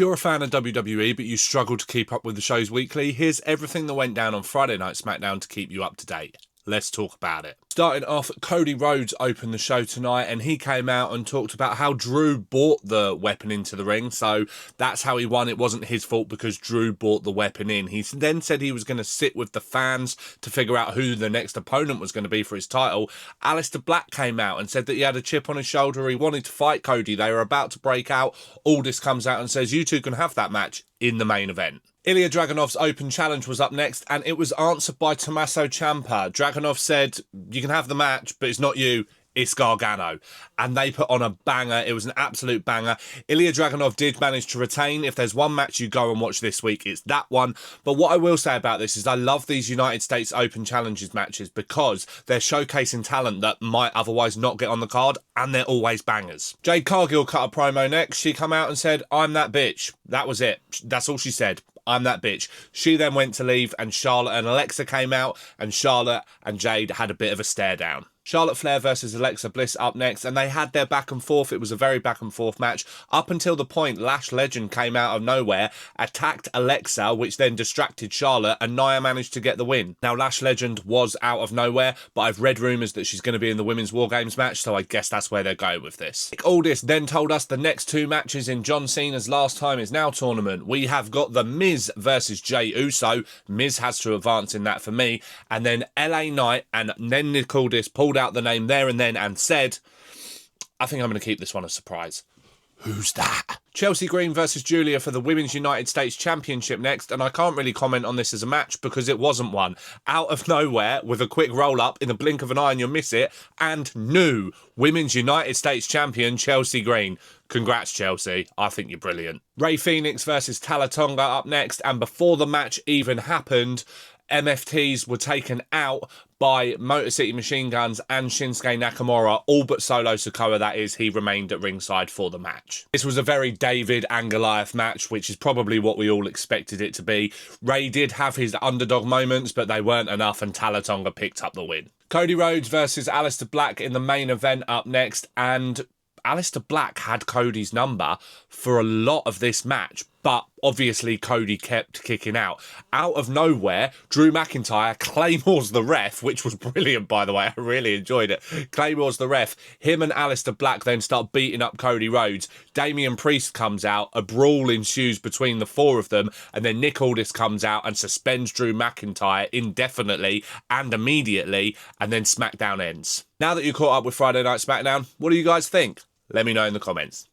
If you're a fan of WWE but you struggle to keep up with the shows weekly, here's everything that went down on Friday Night Smackdown to keep you up to date. Let's talk about it. Starting off, Cody Rhodes opened the show tonight and he came out and talked about how Drew brought the weapon into the ring. So that's how he won. It wasn't his fault because Drew brought the weapon in. He then said he was going to sit with the fans to figure out who the next opponent was going to be for his title. Aleister Black came out and said that he had a chip on his shoulder. He wanted to fight Cody. They were about to break out. Aldis comes out and says, you two can have that match in the main event. Ilya Dragunov's open challenge was up next, and it was answered by Tommaso Ciampa. Dragunov said, you can have the match, but it's not you, it's Gargano. And they put on a banger. It was an absolute banger. Ilya Dragunov did manage to retain. If there's one match you go and watch this week, it's that one. But what I will say about this is I love these United States Open Challenges matches because they're showcasing talent that might otherwise not get on the card, and they're always bangers. Jade Cargill cut a promo next. She come out and said, I'm that bitch. That was it. That's all she said. I'm that bitch. She then went to leave and Charlotte and Alexa came out and Charlotte and Jade had a bit of a stare down. Charlotte Flair versus Alexa Bliss up next, and they had their back and forth. It was a very back and forth match up until the point Lash Legend came out of nowhere, attacked Alexa, which then distracted Charlotte, and Nia managed to get the win. Now, Lash Legend was out of nowhere, but I've read rumours that she's going to be in the Women's War Games match, so I guess that's where they're going with this. Aldis then told us the next two matches in John Cena's Last Time Is Now tournament. We have got The Miz versus Jey Uso. Miz has to advance in that for me. And then LA Knight, and then Nick Aldis pulled out the name there and then and said, I think I'm going to keep this one a surprise. Who's that? Chelsea Green versus Julia for the Women's United States Championship next, and I can't really comment on this as a match because it wasn't one. Out of nowhere, with a quick roll-up, in the blink of an eye and you'll miss it, and new Women's United States Champion Chelsea Green. Congrats, Chelsea. I think you're brilliant. Ray Phoenix versus Talatonga up next, and before the match even happened, MFTs were taken out by Motor City Machine Guns and Shinsuke Nakamura, all but Solo Sikoa, that is. He remained at ringside for the match. This was a very David and Goliath match, which is probably what we all expected it to be. Ray did have his underdog moments, but they weren't enough, and Talatonga picked up the win. Cody Rhodes versus Aleister Black in the main event up next, and Aleister Black had Cody's number for a lot of this match, but obviously Cody kept kicking out. Out of nowhere, Drew McIntyre claymores the ref, which was brilliant, by the way. I really enjoyed it. Claymores the ref. Him and Aleister Black then start beating up Cody Rhodes. Damian Priest comes out. A brawl ensues between the four of them, and then Nick Aldis comes out and suspends Drew McIntyre indefinitely and immediately, and then SmackDown ends. Now that you're caught up with Friday Night SmackDown, what do you guys think? Let me know in the comments.